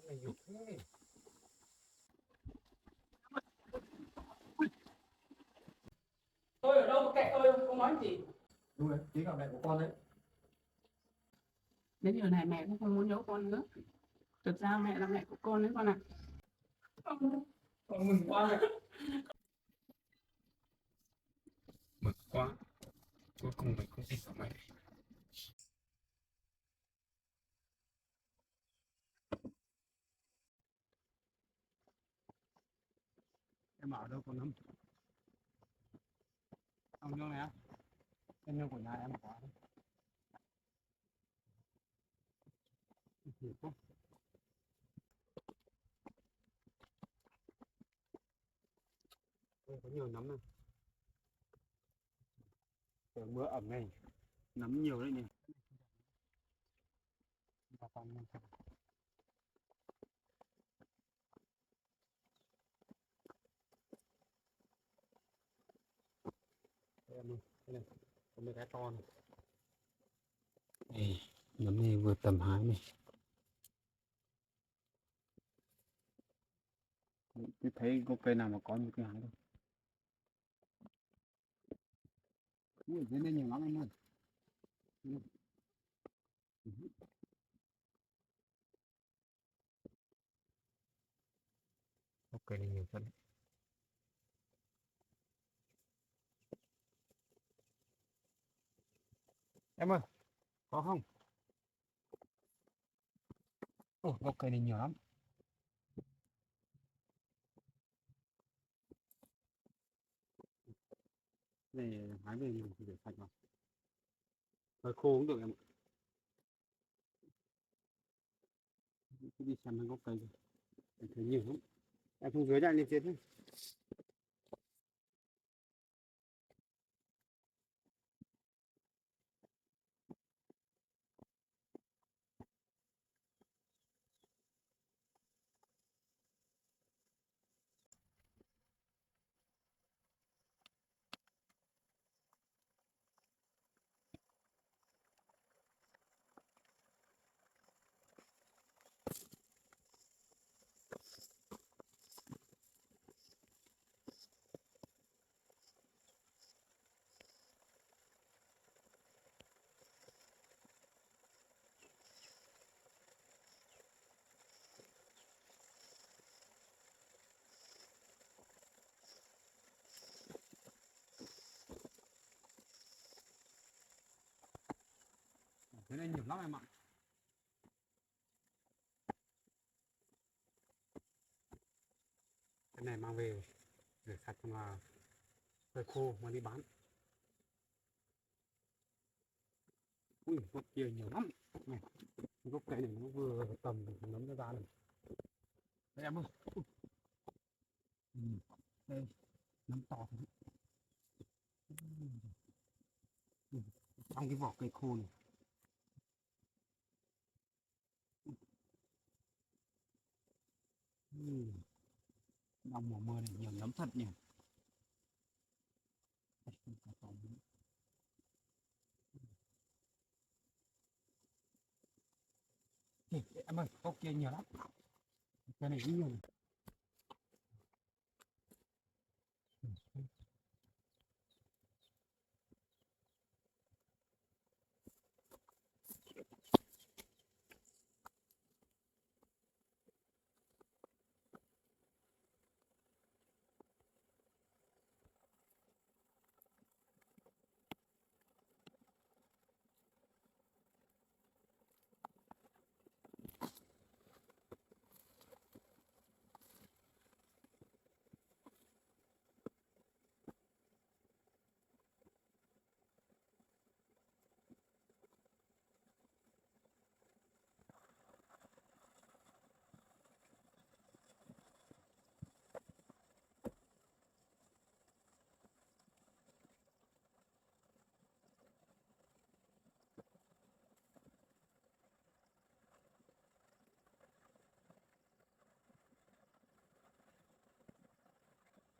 Con này nhiều thế. Tôi ở đâu kệ tôi không nói gì. Đúng rồi, chính là mẹ của con đấy. Đến giờ này mẹ cũng không muốn giấu con nữa. Thực ra mẹ là mẹ của con đấy con ạ. Con mừng quá mẹ. Mừng quá. Cuối cùng mình cũng tin vào mẹ. Em ở đâu con Lâm? Ông nhớ này, em nhớ của nhà em quá đấy. Nhiều quá. Ôi, có nhiều nấm này. Trời mưa ẩm này, nấm nhiều đấy nhỉ. Bà con mình xem. Đây em ơi, đây này, có mấy cái to này. Đây, nấm này vừa tầm hái này. Tôi thấy có cây nào mà có một cái hái đâu. Ui, dưới đây nhiều lắm em ơi. Ok này nhiều thật đấy. Em ơi, có không? Ồ, ok này nhiều lắm. Này hái về mình phải rửa sạch vào. Hơi khô cũng được em ạ. Cứ đi xem nó có cây. Em thấy nhiều lắm. Em xuống dưới ra lên trên thôi. Thế này nhiều lắm em ạ. Cái này mang về rửa sạch xong là phơi khô mang đi bán. Ui, gốc kia nhiều lắm. Này, gốc cây này nó vừa tầm nấm nó ra này. Đây em ơi. Ừ. Đây, nấm to thật. Ừ. Trong cái vỏ cây khô này. Ừ. Trong mùa mưa này nhiều nấm thật nhỉ. Ê, em ơi, gốc kia nhiều lắm. Cái này cũng nhiều này.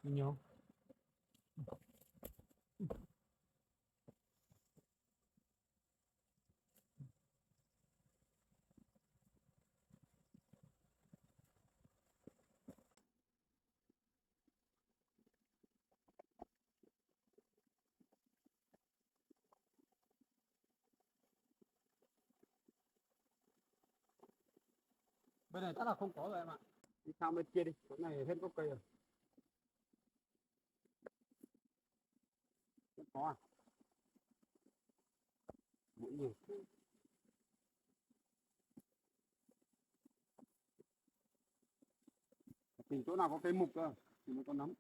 Nhiều. Bên này chắc là không có rồi em ạ. Đi sang bên kia đi, chỗ này hết gốc cây rồi. Không có à? Mũi nhiều. Tìm chỗ nào có cây mục cơ thì mới có nấm.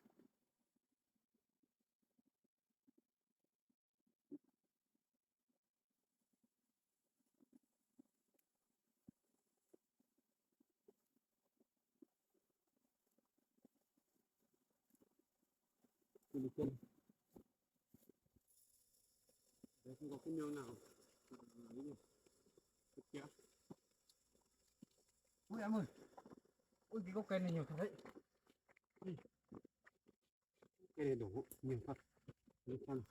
Đi trên. Đấy, không có cái nương nào. Kìa. Ui em ơi. Ui cái gốc cây này nhiều thật đấy. Cây này đủ nhiều thật. Đi xem.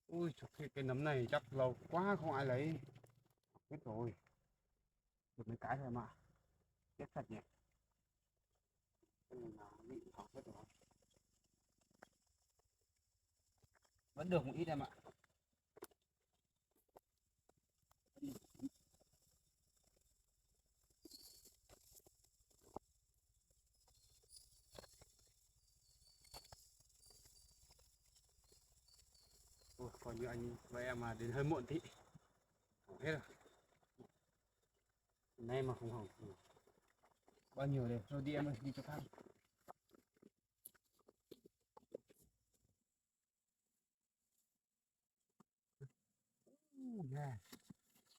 Ui cái nấm này chắc lâu quá không ai lấy. Hết rồi. Được mấy cái thôi mà. Chết thật nhỉ. Cái này là bị hỏng hết rồi. Vẫn được một ít em ạ. Ôi, coi như anh với em mà đến hơi muộn tí. Hỏng hết rồi. Nay mà không hỏng. Bao nhiêu đây? Rồi đi em ơi, đi cho khác. Yeah.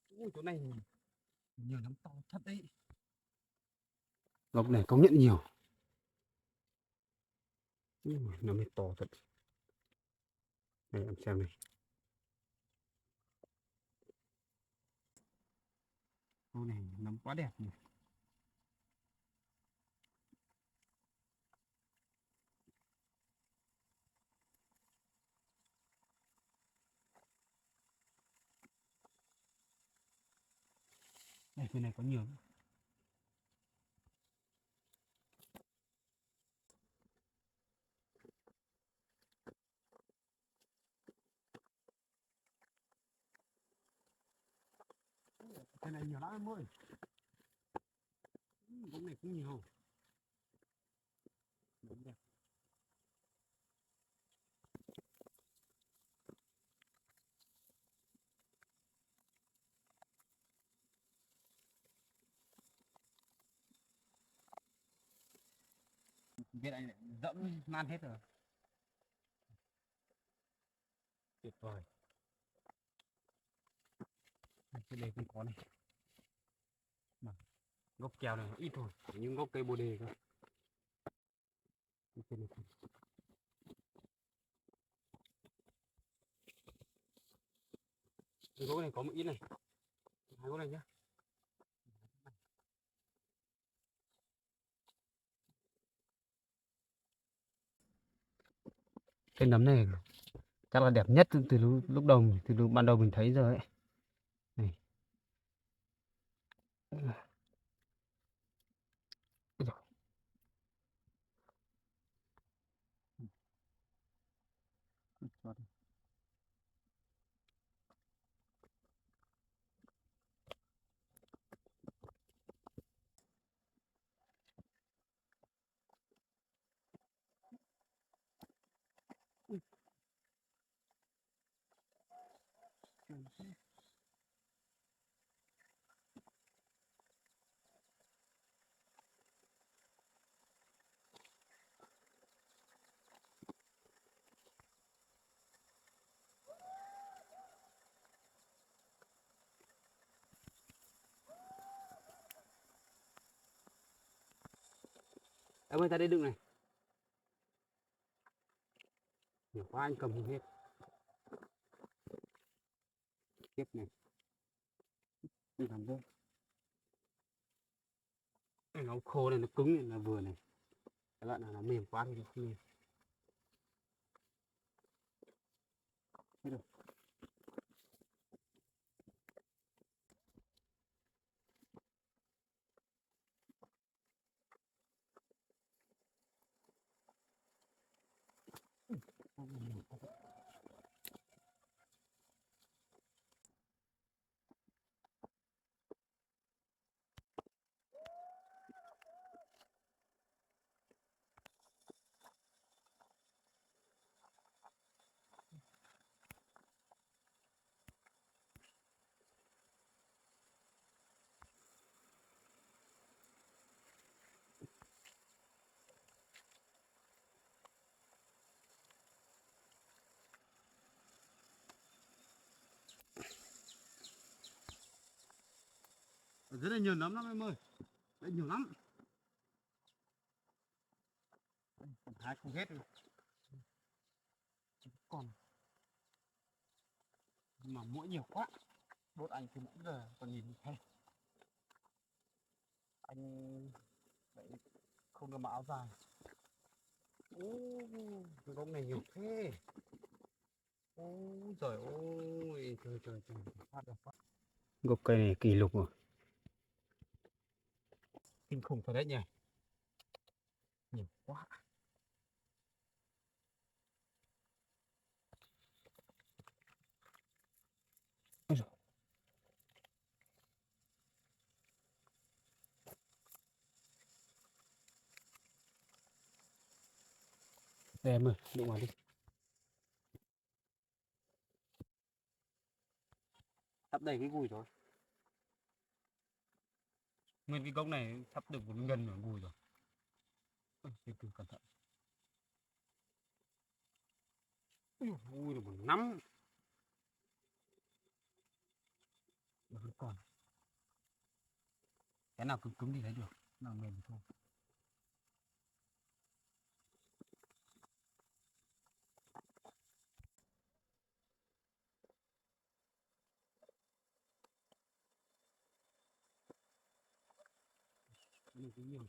Ui, chỗ này nhiều nấm to thật đấy. Gốc này công nhận nhiều. Nấm này to thật. Đây em xem này. Ô này nấm quá đẹp nhỉ. Đây bên này có nhiều. Cái này nhiều lắm em ơi. Gốc này cũng nhiều. Nấm đẹp. Cái này dẫm man hết rồi. Tuyệt vời. Cái này cũng có này. Gốc kèo này ít thôi, nhưng gốc cây bồ đề cơ. Cái này. Cái gốc này có một ít này. Hai gốc này nhá. Cái nấm này chắc là đẹp nhất từ lúc đầu, từ lúc ban đầu mình thấy rồi ấy. Này. Em ơi, ta đây đựng này. Nhiều quá anh cầm không hết. Tiếp này. Đi làm rơi. Nó khô này, nó cứng này là vừa này. Các bạn nào nó mềm quá thì không mềm. Hết rồi. Ở dưới đây nhiều lắm em ơi, đây nhiều lắm. Hái không hết rồi. Còn mà muỗi nhiều quá, đốt anh từ nãy giờ còn nhìn thấy anh đấy không được mặc áo dài. Cái gốc này nhiều thế. Ôi trời ơi, trời phát được quá. Gốc cây này kỷ lục rồi, kinh khủng thật đấy nhỉ, nhiều quá. Ôi giời. Đây em ơi, đụng vào đi. Sắp đầy cái gùi rồi. Nguyên cái gốc này sắp được một ngân ở gùi rồi. Từ từ cẩn thận. Ui được một nắm. Vẫn còn. Cái nào cứng cứng thì lấy được, nào mềm thì thôi. Cái này cũng nhiều.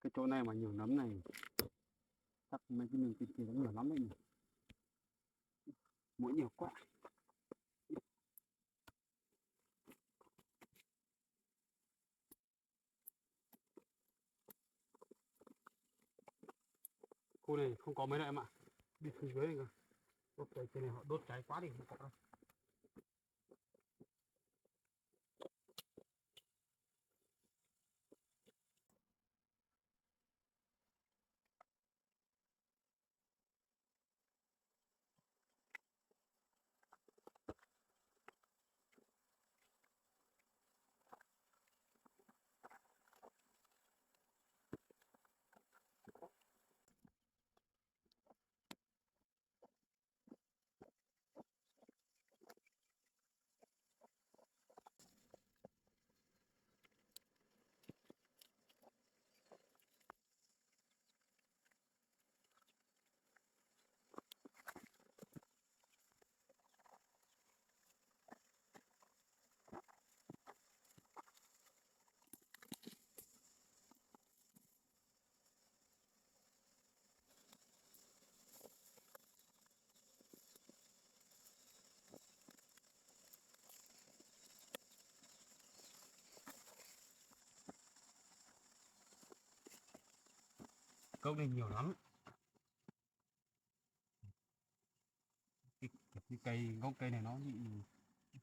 Cái chỗ này mà nhiều nấm này chắc mấy cái miếng thịt kia nó nhiều lắm đấy nhỉ. Muỗi nhiều quá. Khu này không có mấy đâu em ạ. Đi xuống dưới này cơ. Đốt cái này họ đốt cháy quá đi không có đâu. Gốc này nhiều lắm. Cái cây gốc cây này nó bị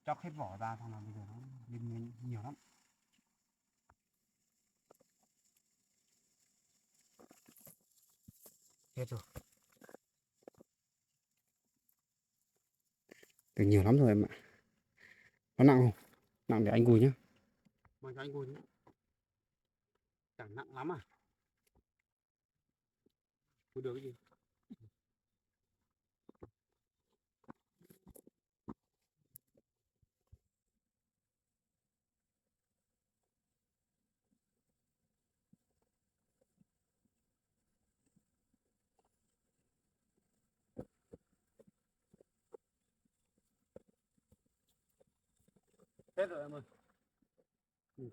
chóc hết vỏ ra, xong là bây giờ nó lên nhiều lắm. Hết rồi. Được nhiều lắm rồi em ạ. Nó nặng không? Nặng để anh gùi nhá. Mang cho anh gùi nhé. Chẳng nặng lắm à? Gùi được cái gì? Hết rồi em ơi.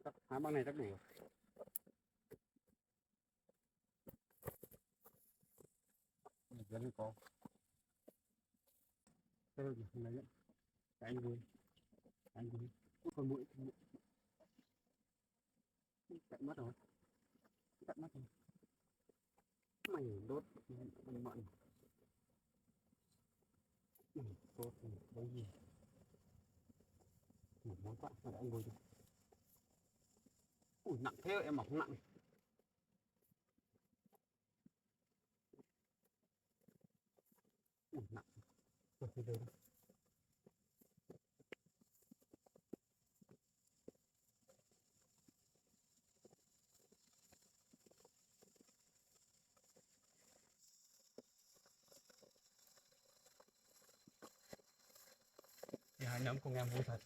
Chắc hái băng này chắc đủ rồi. Dân có. Thế rồi lấy đấy. Anh gùi. Anh gùi. Con mũi. Chạy mất rồi. Chạy mất rồi. Mày đốt mận. Đốt đấy gì? Món quá, phải anh ngồi đi. Ui nặng thế em mà không nặng. thì được. Thì hai nhóm cùng em vui thật.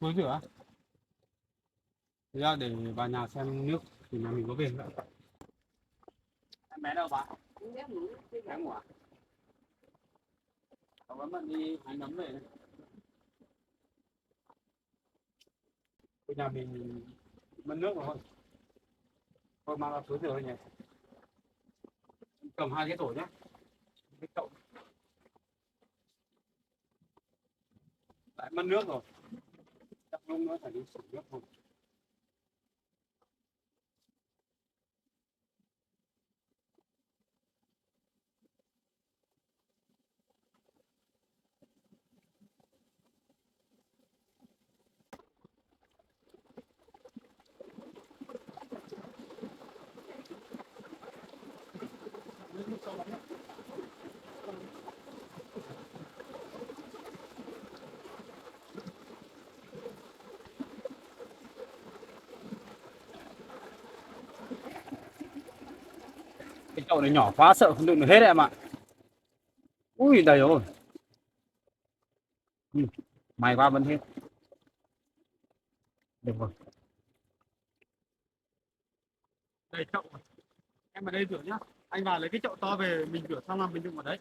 Cuối rửa ra để vào nhà xem nước thì nhà mình có về nữa. Em bé đâu bà? Bé ngủ à? Cậu vẫn bận đi hái nấm về này. Cái nhà mình mất nước rồi. Thôi mang ra suối rửa nhỉ. Cầm hai cái tổ nhé. Cái chậu lại mất nước rồi. Chắc lúc nữa phải đi xả nước thôi. Cái chậu này nhỏ quá sợ không đựng được hết em ạ. Ui đầy rồi. Ừ. May quá vẫn hết. Được rồi. Đây chậu. Em vào đây rửa nhá. Anh vào lấy cái chậu to về mình rửa xong là mình đựng vào đấy.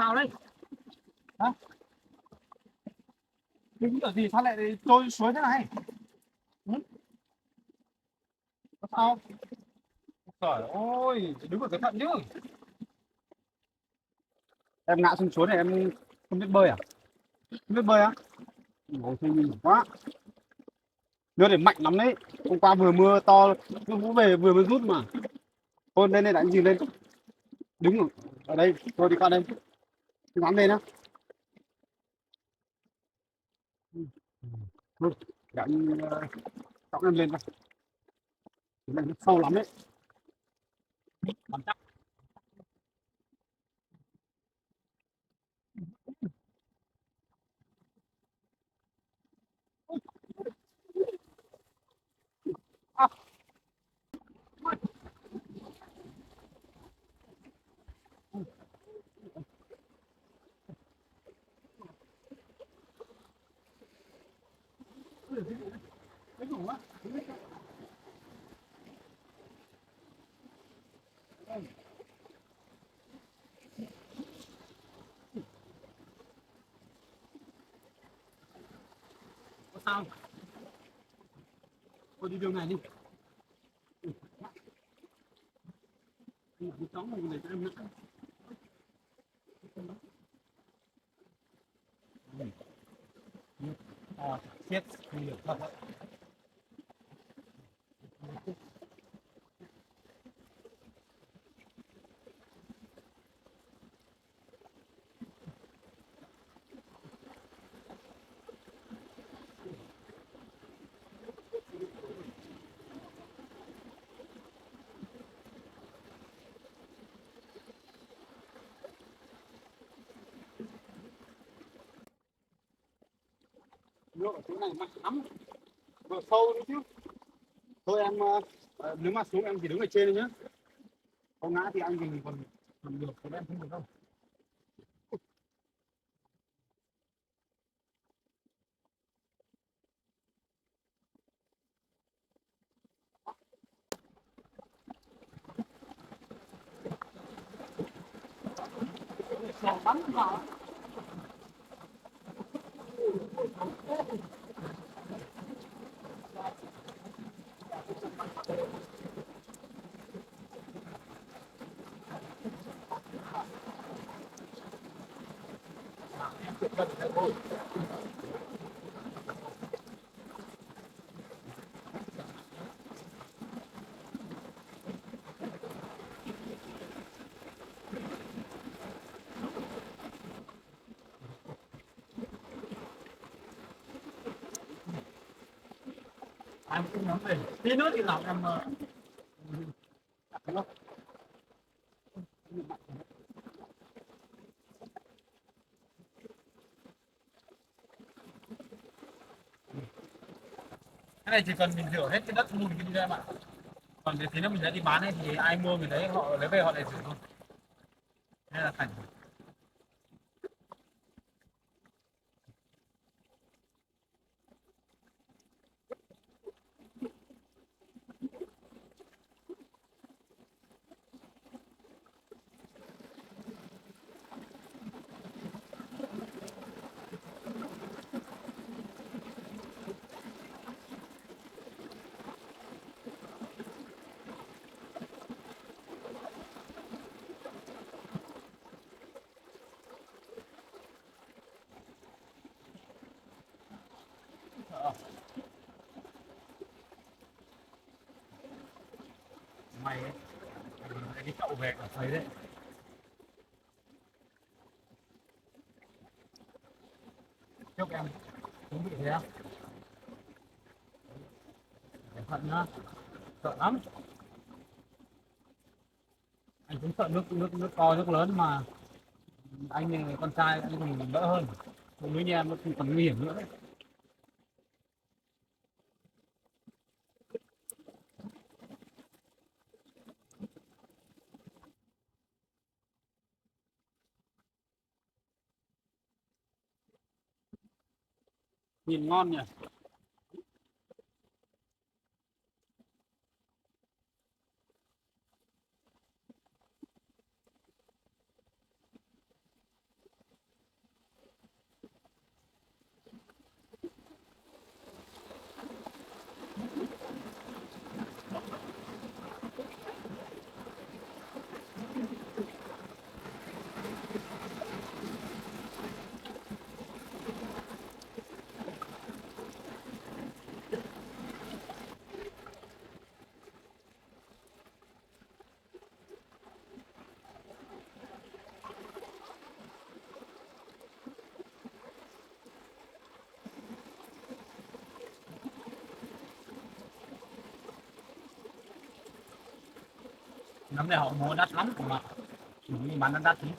Sao đấy? Hả? Đứng ở gì sao lại trôi suối thế này? Ừ? Có sao? Trời ơi, đứng ở cái thận chứ. Em ngã xuống suối này em không biết bơi à? Không biết bơi á? Ôi thì nhìn quá. Nước này mạnh lắm đấy. Hôm qua vừa mưa to, nước lũ về vừa mới rút mà. Thôi lên đây đánh gì lên. Đứng ở đây, thôi đi qua đây. Ngắm lên á. Thôi, gắn cõng em lên coi. Cái này nó sâu lắm đấy. Bắn chắc. À, cái đủ á. Có sao? Thôi đi đường này đi. Đi chóng này để cho em nữa. À, chết không được thật đấy. Nước ở chỗ này mạnh lắm. Vừa sâu nữa chứ. Thôi em nếu mà xuống em chỉ đứng ở trên thôi nhá. Không ngã thì anh thì còn được, còn em không được đâu. Sâu lắm mà. Em cũng nắm về. Tí nữa thì làm em cái này chỉ cần mình rửa hết cái đất mùn cái đi ra mà. Còn cái tí nữa mình đã đi bán ấy thì ai mua mình đấy họ lấy về họ lại rửa thôi. Nên là thành mày ấy. Cái chậu về cả thấy đấy. Chúc em cũng bị thế á. Cẩn thận nhá. Sợ lắm. Anh cũng sợ nước to nước lớn mà anh này con trai anh còn đỡ hơn. Phụ nữ như em nó còn nguy hiểm nữa đấy. Nhìn ngon nhỉ. Nấm này họ mua đắt lắm mà bán nó đắt thế.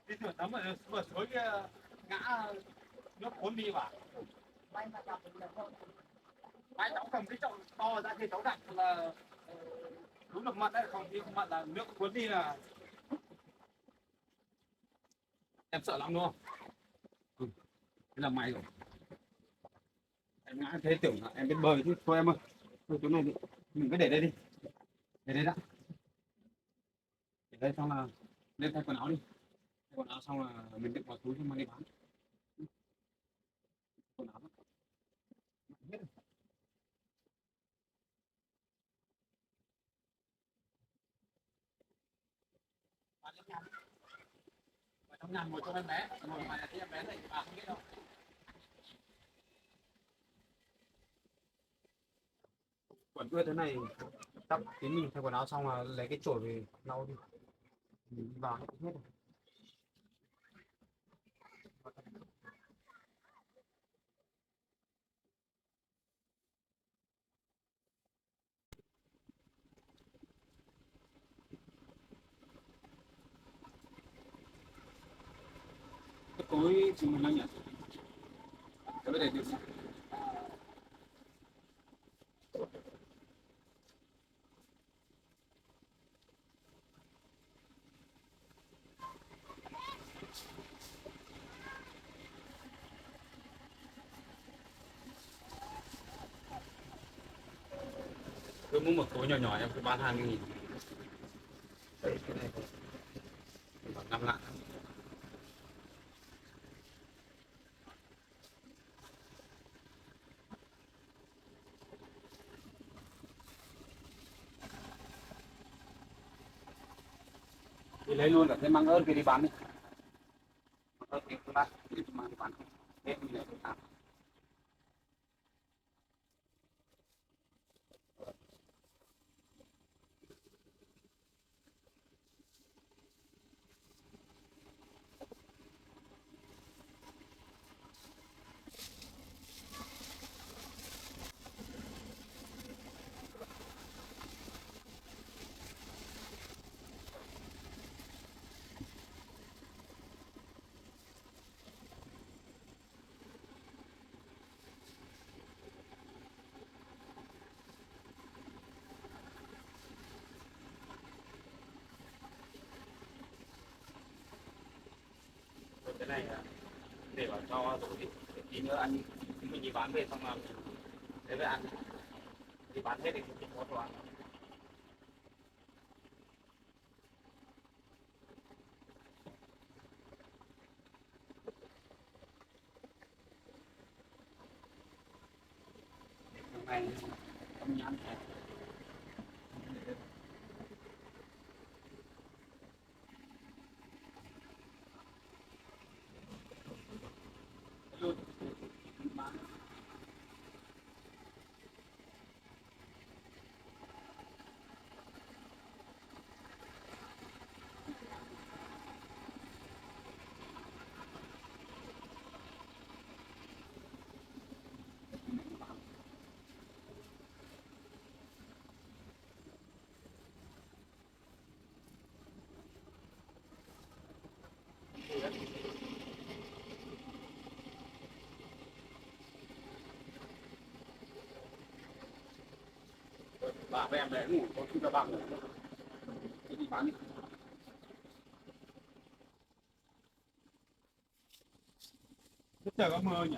Đi thử tắm ở bờ suối kia ngã nước cuốn đi vào. Mai cháu cầm cái chậu to ra thì cháu đặt là đúng được mặn đấy, không thì không mặn là nước cuốn đi là em sợ lắm đúng không? Ừ. Thế là may rồi. Em ngã thế tưởng là em biết bơi chứ thôi em ơi. Thôi chỗ này đi. Mình cứ để đây đi. Để đây đã. Để đây xong là lên thay quần áo đi. Thay quần áo xong là mình đựng vào túi xong mang đi bán. Quần áo đó. Hết rồi. Vào trong nhà ngồi cho em bé. Ngồi ngoài là thấy em bé này bà không biết đâu. Quần ướt thế này tắm tí mình thay quần áo xong là lấy cái chổi về lau đi. Mình đi vào hết rồi. Cái túi thì mình đang nhận. Cái vấn đề được. Cứ mua một túi nhỏ nhỏ em cứ bán 20.000. Đấy, cái này khoảng 5 lạng. Thì lấy luôn cả cái măng ớt kia đi bán đi. Măng ớt kia cứ bán đi mang đi bán. Hết mình lại bán. Cái này để vào cho rồi thì tí nữa ăn mình đi bán về xong là thế về ăn đi bán hết thì không có đồ ăn. Hôm nay không nhắn hết. Luôn bán. bảo với em để ngủ có khi là bằng đi bán đi. Thế trời có mưa nhỉ?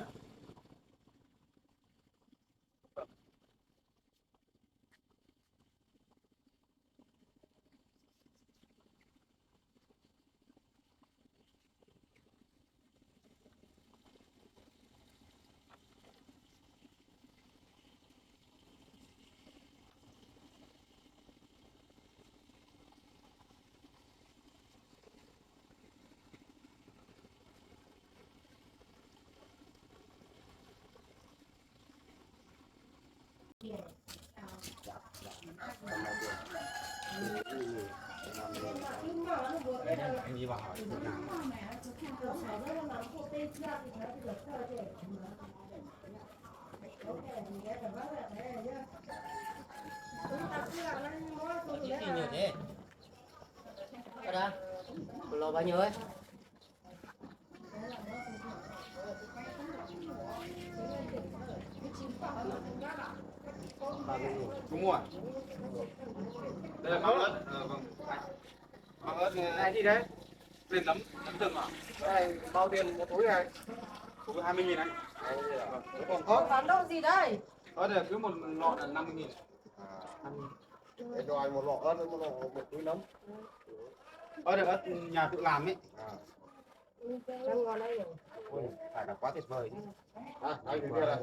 Anh đi vào hỏi chỗ nào. Nhiều thế. Ở đâu? Lò bao nhiêu ấy? Đúng rồi. Đây là măng ớt. Vâng. Măng ớt này gì đấy? Lên nấm rừng à? Đây, bao tiền một túi này? Túi 20.000 anh. Vâng. Còn Có bán đâu gì đây? ớt này cứ một lọ là 50.000. Để cho anh một lọ ớt với một lọ một túi nấm. Ớt là ớt nhà tự làm ấy. Ăn ngon đấy nhỉ? Ôi, phải là quá tuyệt vời. À, anh cái kia là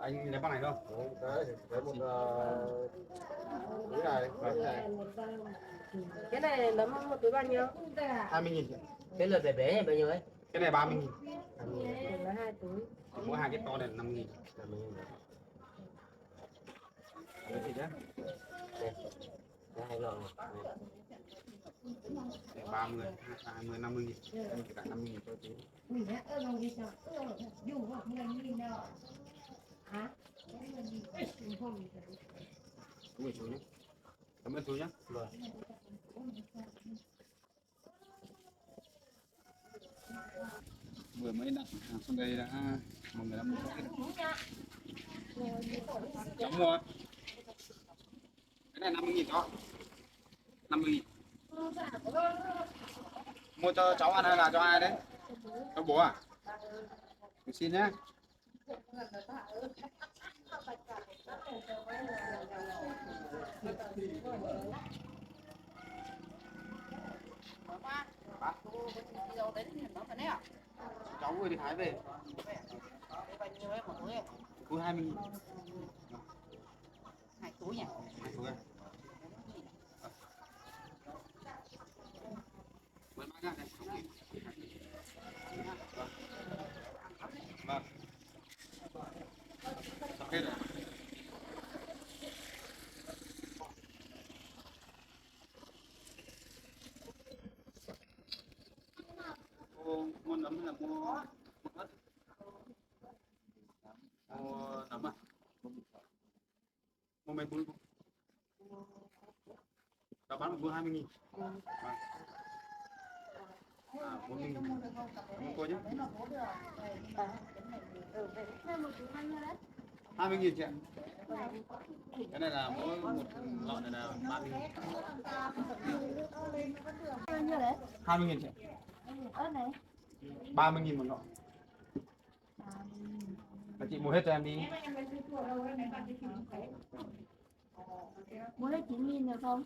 Anh lấy bằng này không? đấy một túi này, túi này. Cái này nấm một túi bao nhiêu? 20.000 chị. Cái lượt bé bé này bao nhiêu ấy? Cái này 30.000. Mình là 2 túi. Mỗi hai cái to này là 5.000. Cái gì đấy? Đây, 2 lọ này. Để 30, 20, 50.000. Anh chỉ cả 50.000 cho tí. Chú ơi chú nhé. Cảm ơn chú nhé. Vâng. Vừa mới đặt hàng xuống đây đã mọi người đã mua hết rồi. Cháu mua. Cái này 50.000 đó. 50.000. Mua cho cháu ăn hay là cho ai đấy? Cho bố à? Mình xin nhé. Cháu vừa đi Thái về. Túi 20.000. 2 túi nhỉ? 2 túi à? Mấy bác ra đây. Vâng. Sắp hết rồi. Mua nấm hay là mua ớt? Mua nấm à? Mua mấy túi? Cháu bán một túi 20.000. Vâng. À, 4.000. Cảm ơn cô nhé. 20.000 chị ạ. Cái này là mỗi một lọ này là 30.000. 20.000 chị ạ. 30.000 một lọ. Và chị mua hết cho em đi. Mua hết 9.000 được không?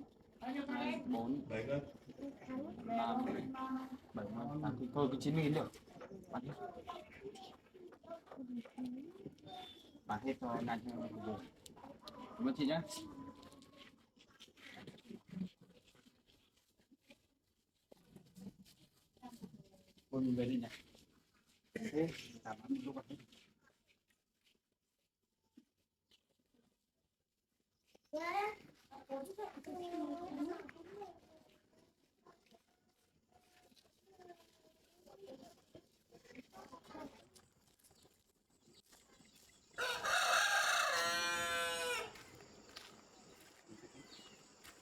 4, 7, 3, 7, 8, thôi cứ 90.000 được. Bán hết. Bán hết cho anh rồi. Cảm ơn chị nhé. Thôi mình về đi nhỉ. Thế, cảm ơn lúc bạn.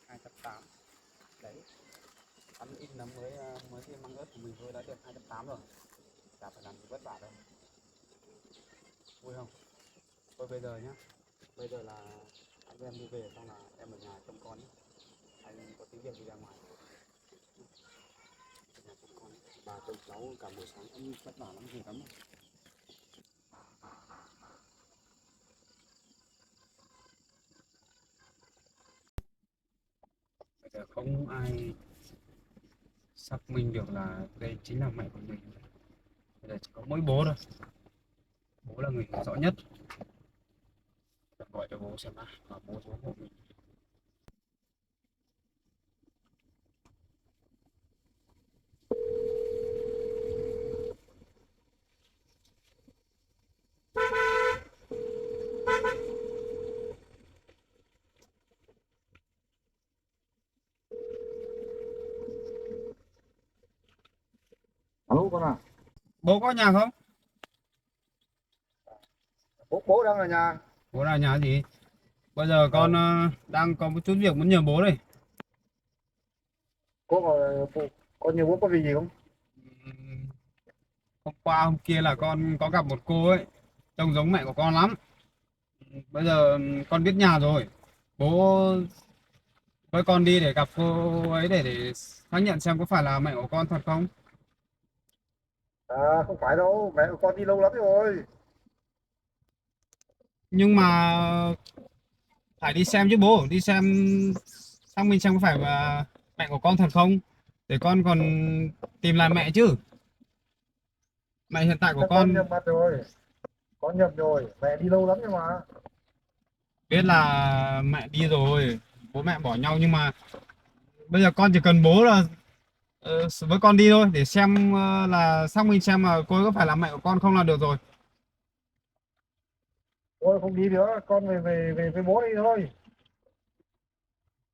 Hai trăm tám. Đấy. Ăn ít lắm mới thêm măng ớt của mình thôi đã được 280 rồi. Chả phải làm gì vất vả đâu. Vui không? Thôi bây giờ nhá. Bây giờ là em đi về xong là em ở nhà trông con ấy. Anh có tí việc đi ra ngoài. Ở nhà trông con, bà trông cháu cả buổi sáng em vất vả lắm gì lắm. Bây giờ không ai xác minh được là đây chính là mẹ của mình. Bây giờ chỉ có mỗi bố thôi. Bố là người hiểu rõ nhất. Để gọi cho bố xem nào, và bố số hộ mình. Alo con à, Bố có nhà không? bố đang ở nhà. Bố là nhà gì? Bây giờ con đang có một chút việc muốn nhờ bố đây. Có con nhiều bố có việc gì không? Ừm, Hôm qua hôm kia là con có gặp một cô ấy, trông giống mẹ của con lắm. Bây giờ con biết nhà rồi. Bố với con đi để gặp cô ấy để xác nhận xem có phải là mẹ của con thật không. À, không phải đâu, mẹ của con đi lâu lắm rồi. Nhưng mà phải đi xem chứ bố, đi xem xác minh xem có phải là mẹ của con thật không, để con còn tìm lại mẹ chứ. Mẹ hiện tại của Chắc con con nhầm mặt rồi, con nhầm rồi, mẹ đi lâu lắm nhưng mà. biết là mẹ đi rồi, bố mẹ bỏ nhau, nhưng mà bây giờ con chỉ cần bố là với con đi thôi để xem là xác minh xem mà cô ấy có phải là mẹ của con không là được rồi. Thôi không đi nữa, con về với bố đi thôi.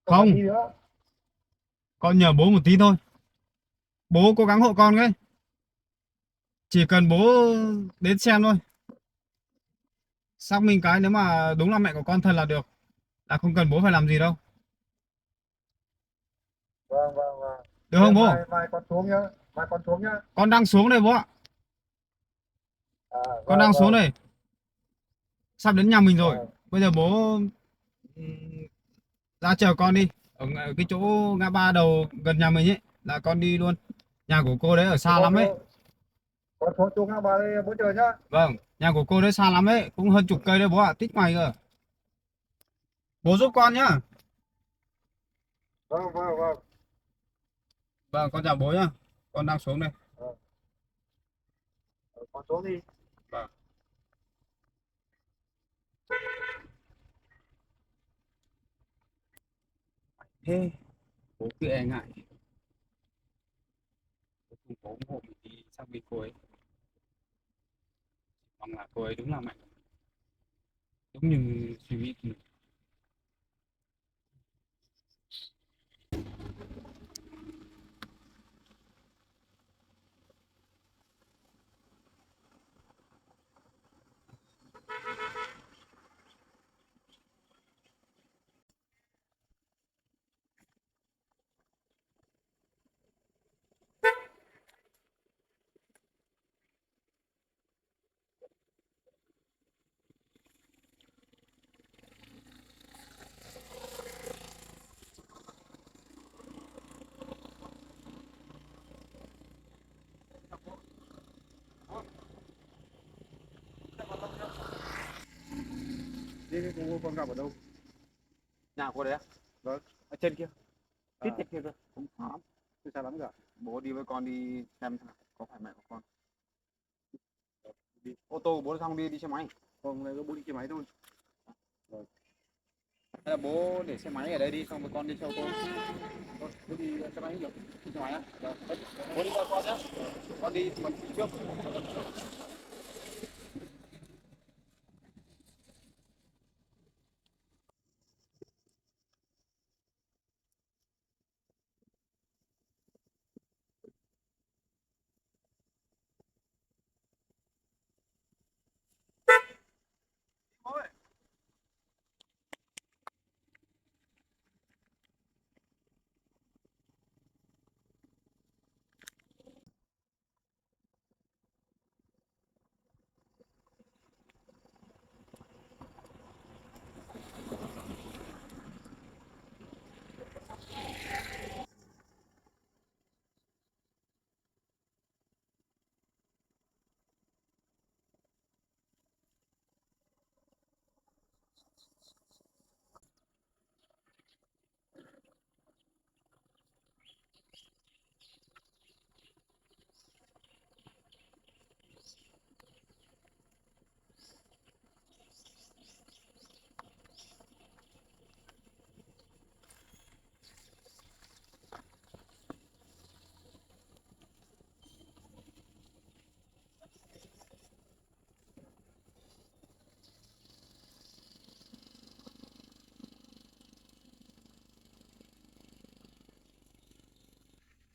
Không cần Không, đi nữa. con nhờ bố một tí thôi, bố cố gắng hộ con cái, chỉ cần bố đến xem thôi, xác minh cái nếu mà đúng là mẹ của con thật là được, là không cần bố phải làm gì đâu. Vâng, vâng, vâng. Được Thế không bố? mai con xuống nhá, mai con xuống nhá. Con đang xuống đây bố ạ, À, con vâng, đang xuống vâng, đây, sắp đến nhà mình rồi. vâng. Bây giờ bố ra chờ con đi ở cái chỗ ngã ba đầu gần nhà mình ấy, là con đi luôn. Nhà của cô đấy ở Thế xa lắm ấy. con xuống xuống ngã ba đây bố chờ nhá. Vâng, nhà của cô đấy xa lắm ấy, cũng hơn chục cây đấy bố ạ, tít ngoài cơ. Bố giúp con nhá. Vâng, vâng, vâng. Vâng, con chào bố nhá, con đang xuống đây. Vâng. Con xuống đi. Vâng. Thế bố cứ e ngại, bố không có ủng hộ mình đi sang bên cô ấy, mong là cô ấy đúng là mẹ của mình, đúng như suy nghĩ của mình. Đi đi, con gặp ở đâu? Nhà cô đấy á? Vâng. Ở trên kia, tít À, tít kia cơ, không khó lắm. không sao lắm cả. Bố đi với con đi xem có phải mẹ của con. Đi. Ô tô của bố xong đi xe máy. Hôm nay có bố đi xe máy thôi. Vâng. Hay là bố để xe máy ở đây đi, xong rồi con đi xe ô tô. Thôi, bố đi xe máy được. Đi xe máy á? Vâng. Bố đi theo con nhá. Con đi mình đi trước.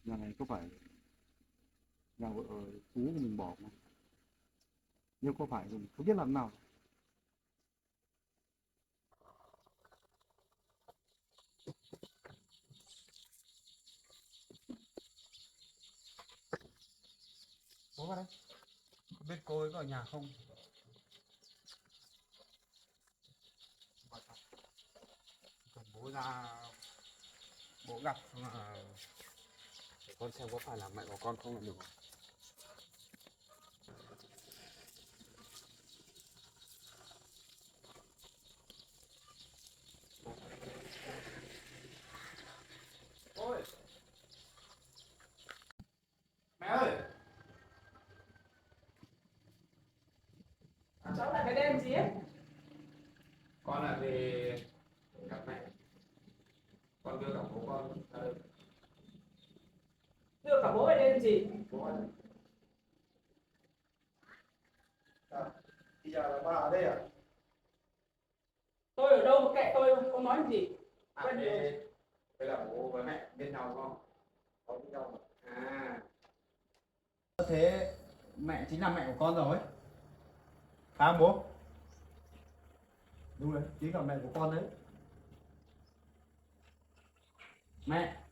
Nhà này có phải nhà vợ cũ của mình bỏ không? Nhưng có phải mình không biết làm nào. Bố vào đây. Không biết cô ấy có ở nhà không? Còn bố ra, bố gặp mà để con xem có phải là mẹ của con không là được. Ôi, mẹ ơi, Cháu lại cái đêm gì ấy? con là về gặp mẹ. Con đưa cả bố con ra đây. Đưa cả bố về đêm gì? Bố ơi. Bây giờ là ba ở đây à? Tôi ở đâu mà kệ tôi không nói gì. Quen đường. Đây là bố với mẹ bên nhau không? Có bên nhau mà. À. Thế mẹ chính là mẹ của con rồi. Phải không bố? Đúng rồi, chính là mẹ của con đấy. Mẹ.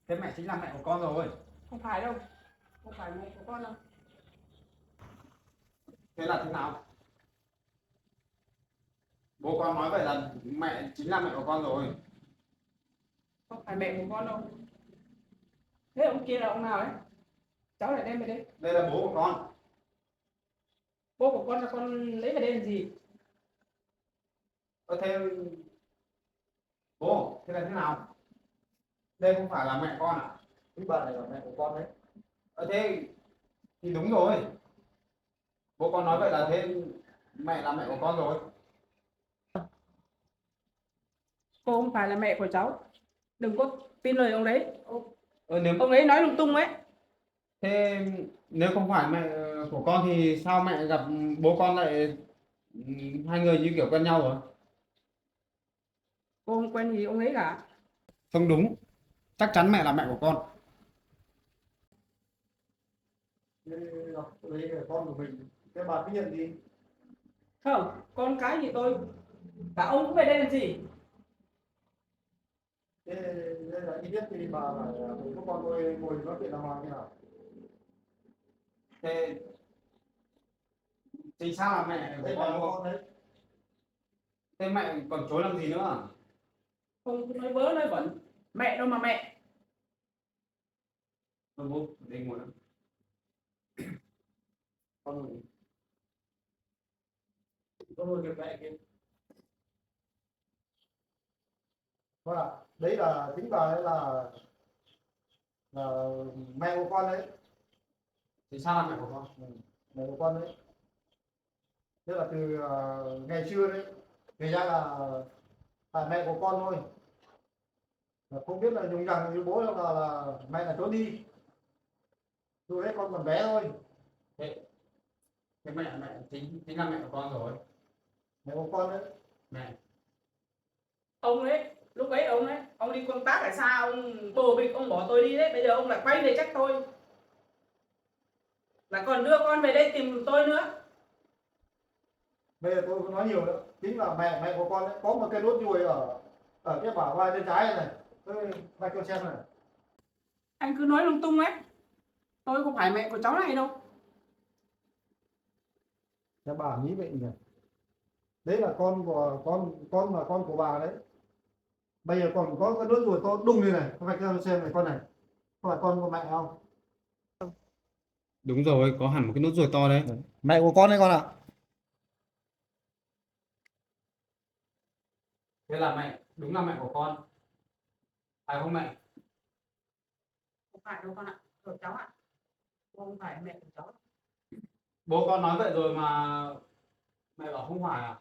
Thế mẹ chính là mẹ của con rồi. Không phải đâu. Không phải mẹ của con đâu. Thế là thế nào? Bố con nói vậy là mẹ chính là mẹ của con rồi. Không phải mẹ của con đâu. Thế ông kia là ông nào đấy? Cháu lại đem về đây. Đây là bố của con. Bố của con là con lấy về đây làm gì? Thế bố, thế là thế nào? Đây không phải là mẹ con à? Cái bà này là mẹ của con đấy. Thế thì đúng rồi. Bố con nói vậy là thế mẹ là mẹ của con rồi. Cô không phải là mẹ của cháu. Đừng có tin lời ông đấy. Nếu Ông ấy nói lung tung ấy. thế nếu không phải mẹ của con thì sao mẹ gặp bố con lại hai người như kiểu quen nhau rồi? Cô không quen gì ông ấy cả. Không đúng. Chắc chắn mẹ là mẹ của con. Đấy là con của mình. Thế bà cứ nhận đi. Không, con cái gì tôi. Cả ông cũng về đây làm gì? Thế đây là ít nhất thì bà phải với các con tôi ngồi nói chuyện đàng hoàng như nào. Thế thì sao là mẹ của Đây con là đúng con không? đấy. Thế mẹ còn chối làm gì nữa? Không cứ nói vớ nói vẩn. Mẹ đâu mà mẹ. Thôi bố, đây ngồi nữa. Con ngồi. Con ngồi kìa mẹ kia. Vâng ạ, đấy là chính bà đấy là mẹ của con đấy. Thì sao là mẹ của con? Mẹ của con đấy. Tức là từ ngày xưa đấy, người ra là mẹ của con thôi. Là không biết là dùng rằng với bố là mẹ là trốn đi. Lúc đấy con còn bé thôi. Thế mẹ chính là mẹ của con rồi. Mẹ của con đấy. Mẹ. Ông ấy, lúc ấy ông đi công tác ở xa, ông bồ bịch, ông bỏ tôi đi đấy. Bây giờ ông lại quay về trách tôi. Lại còn đưa con về đây tìm tôi nữa. Bây giờ tôi không nói nhiều nữa. Chính là mẹ của con đấy. Có một cái nốt ruồi ở cái bả vai bên trái này. Tôi mày cho xem này. Anh cứ nói lung tung ấy. Tôi không phải mẹ của cháu này đâu. Cái bà nghĩ vậy nhỉ. Đấy là con của con là con của bà đấy. Bây giờ còn có cái nốt ruồi to đùng như này. Mày cho xem này con này. Có phải con của mẹ không? Đúng rồi, có hẳn một cái nốt ruồi to đấy. Mẹ của con đấy con ạ. Thế là mẹ, đúng là mẹ của con. Phải không mẹ? Không phải đâu con ạ. Của cháu ạ. Cô không phải mẹ của cháu. Bố con nói vậy rồi mà mẹ bảo không phải à?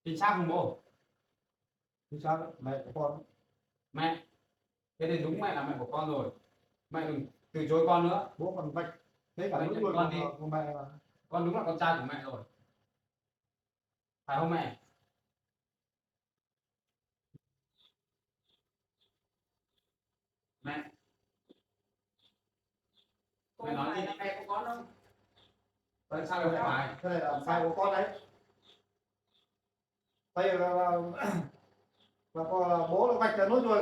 Chính xác không bố? Thì sao đấy? Mẹ của con. Mẹ. Thế thì đúng mẹ là mẹ của con rồi. Mẹ đừng từ chối con nữa. Bố còn vạch. Thế cả Vậy nốt nhận ruồi con đi. của mẹ mà. Con đúng là con trai của mẹ rồi. Phải không mẹ? Tại sao lại phải? Cái này là file của con đấy. Đây là con bố nó vạch cái nốt ruồi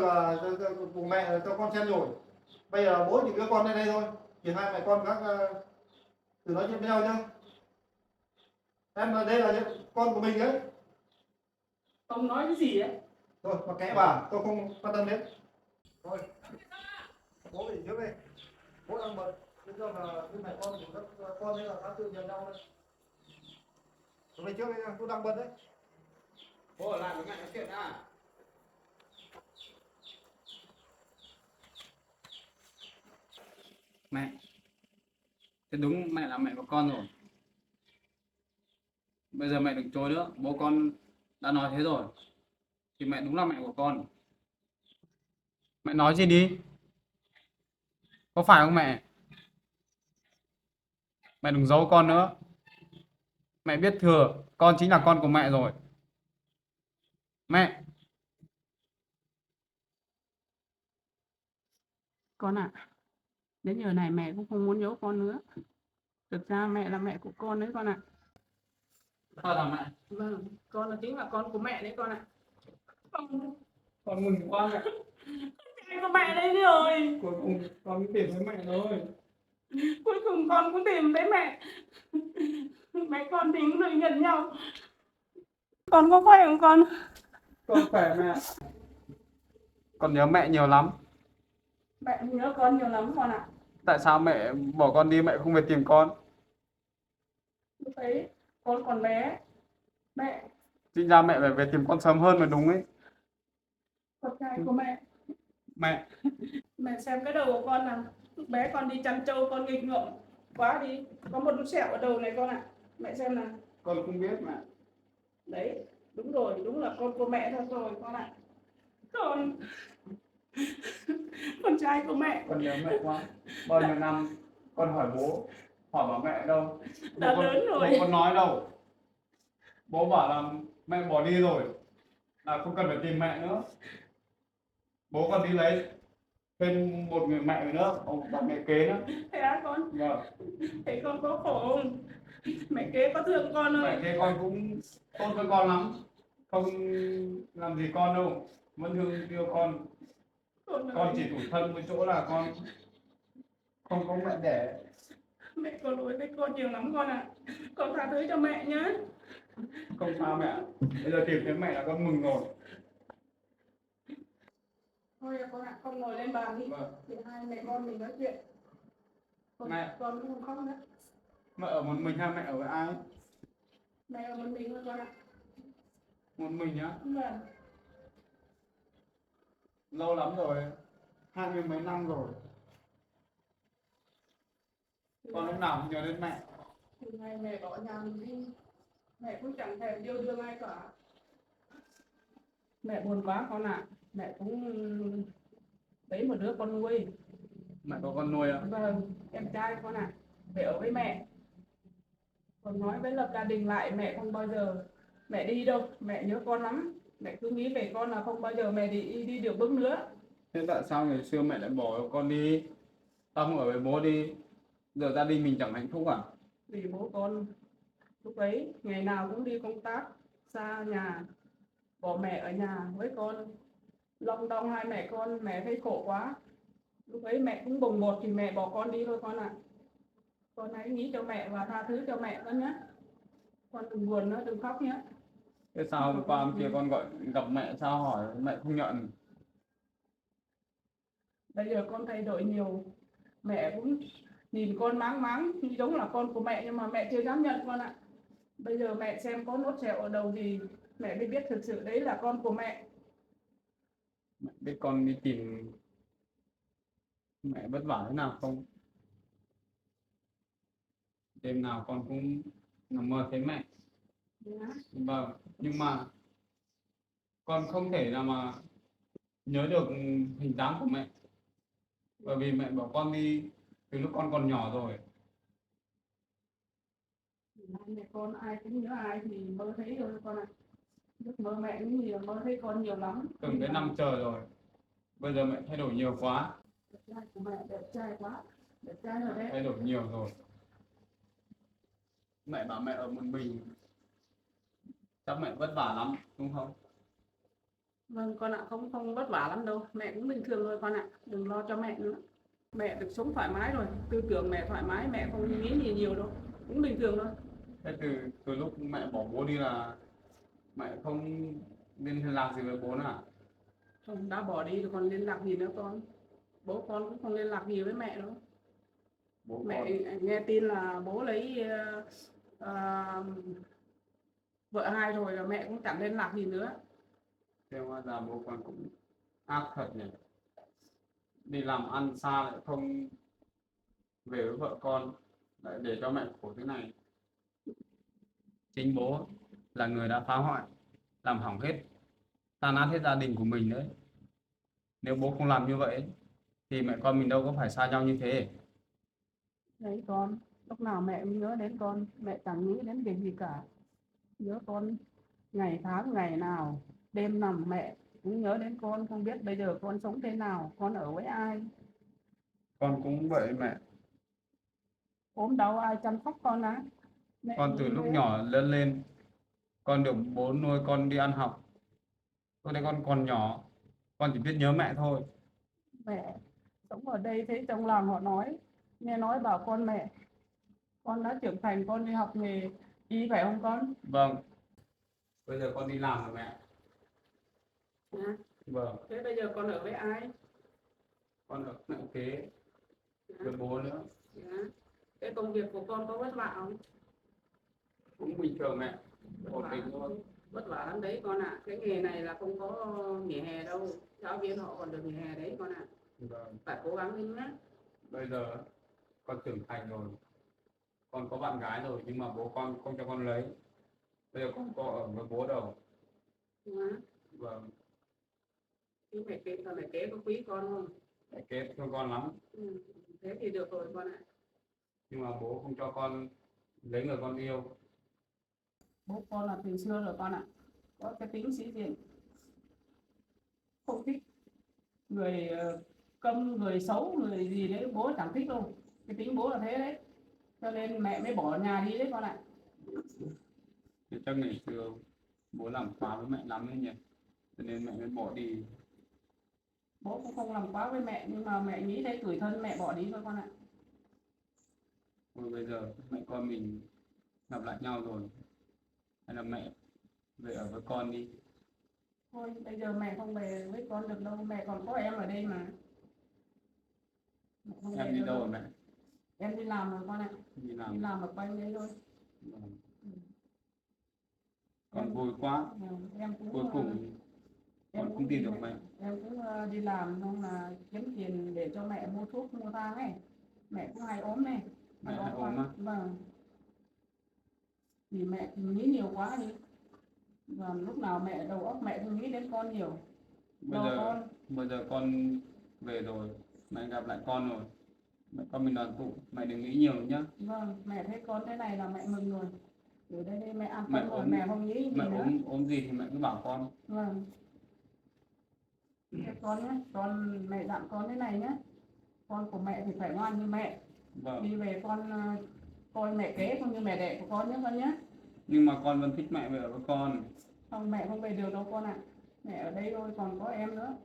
cho cùng mẹ cho con xem rồi. Bây giờ bố chỉ đưa con lên đây thôi, thì hai mẹ con các thử nói chuyện với nhau nhá. Em đây là con của mình đấy. Ông nói cái gì ấy? Thôi mà kẽ vào, tôi không quan tâm đến. Thôi bố về trước đây, bố đang bận. Bây giờ là cái mẹ con của các con đấy là các tự nhận nhau đấy. Tôi về trước đây nha, tôi đang bận đấy. Bố ở lại với mẹ nói chuyện nhá. Mẹ, thế đúng mẹ là mẹ của con rồi. Bây giờ mẹ đừng chối nữa, bố con đã nói thế rồi. Thì mẹ đúng là mẹ của con. Mẹ nói gì đi? Có phải không mẹ? Mẹ đừng giấu con nữa. Mẹ biết thừa, con chính là con của mẹ rồi. Mẹ, Con ạ, đến giờ này mẹ cũng không muốn giấu con nữa. Thực ra mẹ là mẹ của con đấy con ạ. thật là mẹ. Vâng, con là chính là con của mẹ đấy con ạ. Con mừng quá mẹ. Trai của mẹ đấy rồi. Cuối cùng con mới tìm thấy mẹ rồi. Cuối cùng con cũng tìm thấy mẹ. Mẹ con thì cũng được nhận nhau. Con có khỏe không con? Con khỏe mẹ. Con nhớ mẹ nhiều lắm. Mẹ nhớ con nhiều lắm con ạ. Tại sao mẹ bỏ con đi, mẹ không về tìm con? Lúc ấy con còn bé. Mẹ, Chính ra mẹ phải về tìm con sớm hơn mới đúng ấy. con trai của mẹ. Mẹ, Mẹ xem cái đầu của con nào. Lúc bé con đi chăn trâu con nghịch ngợm quá đi. Có một nút sẹo ở đầu này con ạ. Mẹ xem nào. con không biết mẹ. Đấy, đúng rồi, đúng là con của mẹ thật rồi con ạ. Con trai của mẹ. Con nhớ mẹ quá. Bao nhiêu năm con hỏi bố, hỏi bảo mẹ đâu. Đã Bố lớn rồi. Bố con nói đâu. Bố bảo là mẹ bỏ đi rồi, là không cần phải tìm mẹ nữa. Bố con đi lấy thêm một người mẹ nữa, bà mẹ kế nữa. Thế á con? Vâng. Thế con có khổ không? Mẹ kế có thương con không? Mẹ kế con cũng tốt với con lắm, không làm gì con đâu, vẫn thương yêu con. Con chỉ tủi thân với chỗ là con không có mẹ đẻ. Mẹ có lỗi với con nhiều lắm con ạ. Con tha thứ cho mẹ nhé. Không sao mẹ, bây giờ tìm thấy mẹ là con mừng rồi. Thôi con ạ, con ngồi lên bàn đi. Vâng. Để hai mẹ con mình nói chuyện. Mẹ. Con cũng không khóc nữa. Mẹ ở một mình hay mẹ ở với ai? Mẹ ở một mình thôi con ạ. Một mình nhá. Vâng. Lâu lắm rồi, 20 mấy năm rồi. Con lúc nào cũng nhớ đến mẹ. Từ ngày mẹ bỏ nhà mình đi, mẹ cũng chẳng thèm yêu đương ai cả. Mẹ buồn quá con ạ. Mẹ cũng lấy một đứa con nuôi. Mẹ có con nuôi à? Vâng, em trai con ạ. Về ở với mẹ. Còn nói với lập gia đình lại mẹ không bao giờ mẹ đi đâu. Mẹ nhớ con lắm. Mẹ cứ nghĩ về con là không bao giờ mẹ đi được bước nữa. Thế tại sao ngày xưa mẹ lại bỏ con đi? Tao không ở với bố đi. Giờ gia đình mình chẳng hạnh phúc à? Vì bố con lúc ấy ngày nào cũng đi công tác xa nhà, bỏ mẹ ở nhà với con, long đong hai mẹ con, mẹ thấy khổ quá. Lúc ấy mẹ cũng bồng bột thì mẹ bỏ con đi thôi con ạ. Con hãy nghĩ cho mẹ và tha thứ cho mẹ con nhé. Con đừng buồn nữa, đừng khóc nhé. Thế sao hôm qua hôm kia con gọi gặp mẹ sao hỏi mẹ không nhận? Bây giờ con thay đổi nhiều, mẹ cũng nhìn con máng máng giống là con của mẹ, nhưng mà mẹ chưa dám nhận con ạ. Bây giờ mẹ xem có nốt sẹo ở đầu thì mẹ mới biết thực sự đấy là con của mẹ. Mẹ biết con đi tìm mẹ vất vả thế nào không? Đêm nào con cũng nằm mơ thấy mẹ. Vâng, nhưng mà con không thể nào mà nhớ được hình dáng của mẹ, bởi vì mẹ bỏ con đi từ lúc con còn nhỏ rồi. Hai mẹ con ai cũng nhớ ai thì mơ thấy rồi con ạ. Giấc mơ mẹ cũng nhiều, mơ thấy con nhiều lắm. Từng cái năm trời rồi, bây giờ mẹ thay đổi nhiều quá. Đẹp trai của mẹ đẹp trai quá, đẹp trai rồi đấy. Thay đổi nhiều rồi. Mẹ bảo mẹ ở một mình chắc mẹ vất vả lắm đúng không? Vâng con ạ, không không vất vả lắm đâu, mẹ cũng bình thường thôi con ạ, đừng lo cho mẹ nữa. Mẹ được sống thoải mái rồi, tư tưởng mẹ thoải mái, mẹ không nghĩ gì nhiều đâu, cũng bình thường thôi. Thế từ lúc mẹ bỏ bố đi là mẹ không liên lạc gì với bố nữa à? Không, đã bỏ đi rồi còn liên lạc gì nữa con. Bố con cũng không liên lạc gì với mẹ đâu. Bố Mẹ con nghe tin là bố lấy ờ, vợ hai rồi là mẹ cũng chẳng liên lạc gì nữa. thế hóa ra bố con cũng ác thật nhỉ, đi làm ăn xa lại không về với vợ con, lại để cho mẹ khổ thế này. Chính bố là người đã phá hoại, làm hỏng hết, tan nát hết gia đình của mình đấy. Nếu bố không làm như vậy thì mẹ con mình đâu có phải xa nhau như thế. Đấy con, lúc nào mẹ cũng nhớ đến con, mẹ chẳng nghĩ đến việc gì cả. Nhớ con ngày tháng ngày nào, đêm nằm mẹ cũng nhớ đến con, không biết bây giờ con sống thế nào, con ở với ai, Con cũng vậy mẹ, ốm đau ai chăm sóc con á. Mẹ con từ nghĩ lúc thế. nhỏ lớn lên con được bố nuôi con đi ăn học, lúc đấy con còn nhỏ, con chỉ biết nhớ mẹ thôi. Mẹ sống ở đây thấy trong làng họ nói, nghe nói bảo mẹ con đã trưởng thành, con đi học nghề y phải không con? Vâng, bây giờ con đi làm rồi mẹ. À, Vâng, thế bây giờ con ở với ai? con ở mẹ kế À, với bố nữa. à. Cái công việc của con có vất vả không? Cũng bình thường mẹ, Vất ổn vả, định thôi. vất vả lắm đấy con ạ. Cái nghề này là không có nghỉ hè đâu, giáo viên họ còn được nghỉ hè đấy con ạ. Vâng, Phải cố gắng lên nhé. bây giờ con trưởng thành rồi, con có bạn gái rồi nhưng mà bố con không cho con lấy, bây giờ con có ở với bố đâu. À, Vâng, thì mẹ kế có quý con không? mẹ kế thương con lắm Ừ, thế thì được rồi con ạ. nhưng mà bố không cho con lấy người con yêu. Bố con là từ xưa rồi con ạ, có cái tính sĩ diện, không thích người câm, người xấu, người gì đấy bố chẳng thích đâu. Cái tính bố là thế đấy, cho nên mẹ mới bỏ nhà đi đấy con ạ. Thì chắc ngày xưa bố làm phá với mẹ lắm ấy nhỉ, cho nên mẹ mới bỏ đi. Bố cũng không làm quá với mẹ, nhưng mà mẹ nghĩ thấy tủi thân mẹ bỏ đi thôi con ạ. Thôi bây giờ mẹ con mình gặp lại nhau rồi, hay là mẹ về ở với con đi. Thôi bây giờ mẹ không về với con được đâu, mẹ còn có em ở đây mà. Mẹ không về Em đi được đâu rồi mẹ? em đi làm rồi con ạ, Đi đi làm. làm ở quanh đấy thôi. Vâng. Em Con vui quá, em cũng cuối cùng con cũng tìm được mẹ. em cũng đi làm xong là kiếm tiền để cho mẹ mua thuốc mua thang ấy, mẹ cũng hay ốm này, Mẹ hay hay ốm ốm quá. á? Vâng, thì mẹ nghĩ nhiều quá đi, và lúc nào mẹ đầu óc mẹ cũng nghĩ đến con nhiều, bây lo giờ con. bây giờ con về rồi, mẹ gặp lại con rồi, mẹ con mình đoàn tụ, mẹ đừng nghĩ nhiều nữa nhá. Vâng, mẹ thấy con thế này là mẹ mừng rồi, ở đây đây mẹ an Mẹ tâm rồi, ốm, mẹ không nghĩ gì mẹ nữa. ốm gì thì mẹ cứ bảo con. Vâng, thế con nhé, con mẹ dặn con thế này nhé, con của mẹ thì phải ngoan như mẹ, Vâng, đi về con coi mẹ kế không như mẹ đẻ của con nhé con nhé. nhưng mà con vẫn thích mẹ về ở với con. Không, mẹ không về được đâu con ạ, mẹ ở đây thôi, còn có em nữa,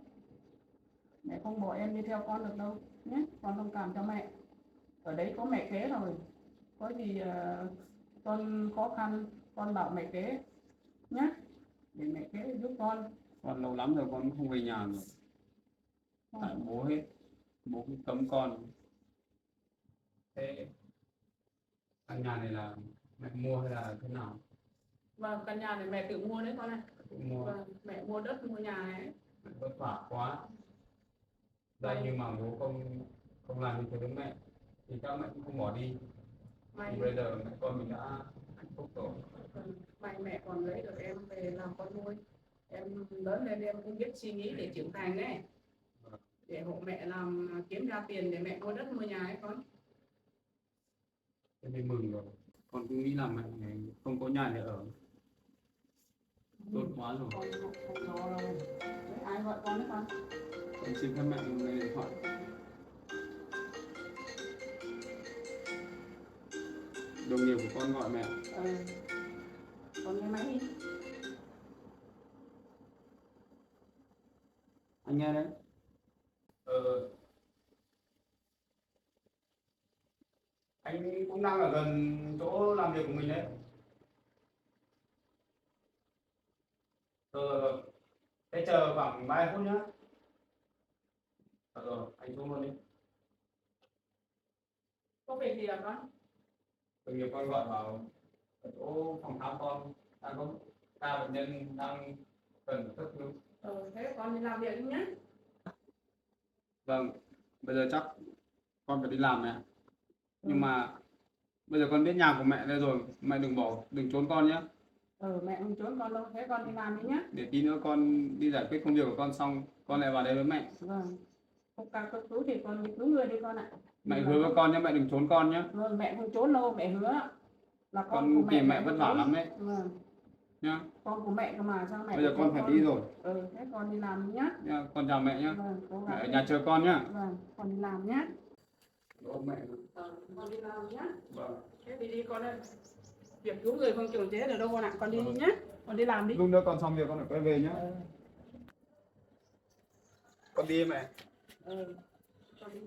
mẹ không bỏ em đi theo con được đâu nhé, con thông cảm cho mẹ, ở đấy có mẹ kế rồi, có gì con khó khăn con bảo mẹ kế nhé, để mẹ kế giúp con. Con lâu lắm rồi con cũng không về nhà rồi, tại bố hết, bố cũng cấm con. Thế căn nhà này là mẹ mua hay là thế nào? Vâng, căn nhà này mẹ tự mua đấy con ạ. Tự mua. Vâng, mẹ mua đất mua nhà này. Mẹ vất vả quá ra, nhưng mà bố không không làm như thế với mẹ thì chắc mẹ cũng không bỏ đi. May Thì bây giờ mẹ con mình đã hạnh phúc rồi. may mẹ còn lấy được em về làm con nuôi, em lớn lên em cũng biết suy nghĩ để trưởng thành đấy, để hộ mẹ làm kiếm ra tiền để mẹ mua đất mua nhà ấy con. Thế thì mừng rồi, con cũng nghĩ là mẹ không có nhà để ở, tốt quá rồi. Con không lo đâu. Đấy, ai gọi con đấy con? Con xin phép mẹ một nghe điện thoại. đồng nghiệp của con gọi mẹ. Con nghe máy đi. Anh nghe đấy. Anh cũng đang ở gần chỗ làm việc của mình đấy. Thế chờ khoảng 3 phút nhá. Anh xuống luôn đi. Có việc gì hả con? Đồng nghiệp con gọi vào ở chỗ phòng khám con đang có ca bệnh nhân đang cần cấp cứu. Thế con đi làm việc đi nhé. Vâng, bây giờ chắc con phải đi làm mẹ. Nhưng mà bây giờ con biết nhà của mẹ đây rồi, mẹ đừng trốn con nhé. Mẹ không trốn con đâu, thế con đi làm đi nhé. Để tí nữa con đi giải quyết công việc của con xong, con lại vào đây với mẹ. Vâng. Không ca cấp cứu thì con đi cứu người đi con ạ. Mẹ hứa với con nhé, mẹ đừng trốn con nhé. Vâng, mẹ không trốn đâu, mẹ hứa là Con của tìm mẹ không vất vả trốn. lắm đấy Vâng, nhá. con của mẹ cơ mà sao mẹ Bây giờ lại con trốn phải đi rồi thế con đi làm đi nhé. nhá. Con chào mẹ nhá. Vâng, cố Mẹ gắng ở đi. nhà chờ con nhá. Vâng, con đi làm nhé. Mẹ. Con đi làm nhé. Vâng. Thế thì đi con ơi. Việc cứu người không chịu chế được đâu con ạ. Con đi đi nhé. Con đi làm đi. Lúc nữa con xong việc con phải quay về nhá. Con đi mẹ. Con đi.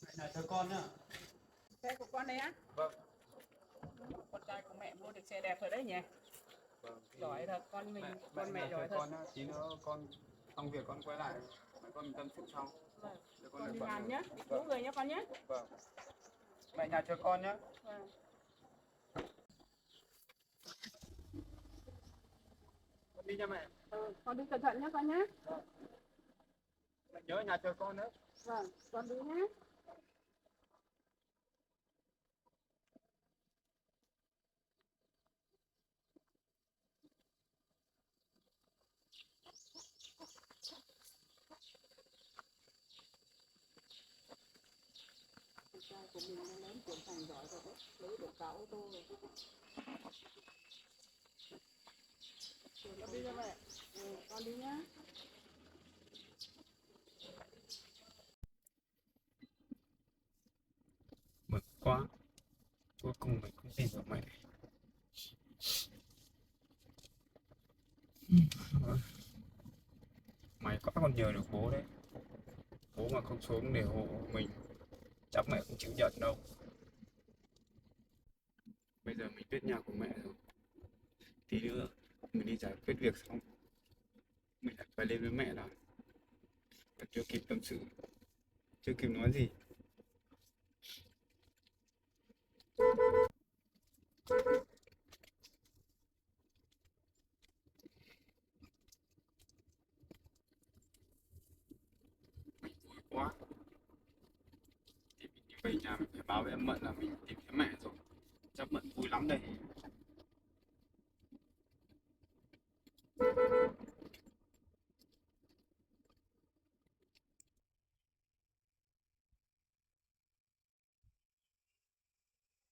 Mẹ nhà chờ con nhá. Xe của con đấy á? Vâng. Con trai của mẹ mua được xe đẹp rồi đấy nhỉ? Vâng. Giỏi thật, con mình, con mẹ nhà giỏi chờ thật. con nhá. Tí nữa con xong việc con quay lại. Mẹ con tâm sự sau. Vâng. Để Con lại đi bận làm rồi. nhé, đi cứu người nhé con nhé. Vâng. Mẹ nhà chờ con nhá. Vâng. Con đi nha mẹ. Con đi cẩn thận nhé con nhé. Mẹ nhớ nhà chờ con nữa. Vâng, con đi nhé. Con trai của mình nó lớn trưởng thành giỏi rồi đấy, lấy được cả ô tô rồi. Con đi cho mẹ. Con đi nhé. Mừng quá. Cuối cùng mình cũng tìm được mẹ. May quá còn nhờ được bố đấy. Bố mà không xuống để hộ mình chắc mẹ cũng chịu giận đâu. Bây giờ mình biết nhà của mẹ rồi. Tí nữa mình đi giải quyết việc xong mình lại phải lên với mẹ đã. Còn chưa kịp tâm sự, chưa kịp nói gì. Mình vui quá. Thì mình đi về nhà mình phải báo với em Mận là mình tìm thấy mẹ rồi. Chắc Mận vui lắm đây.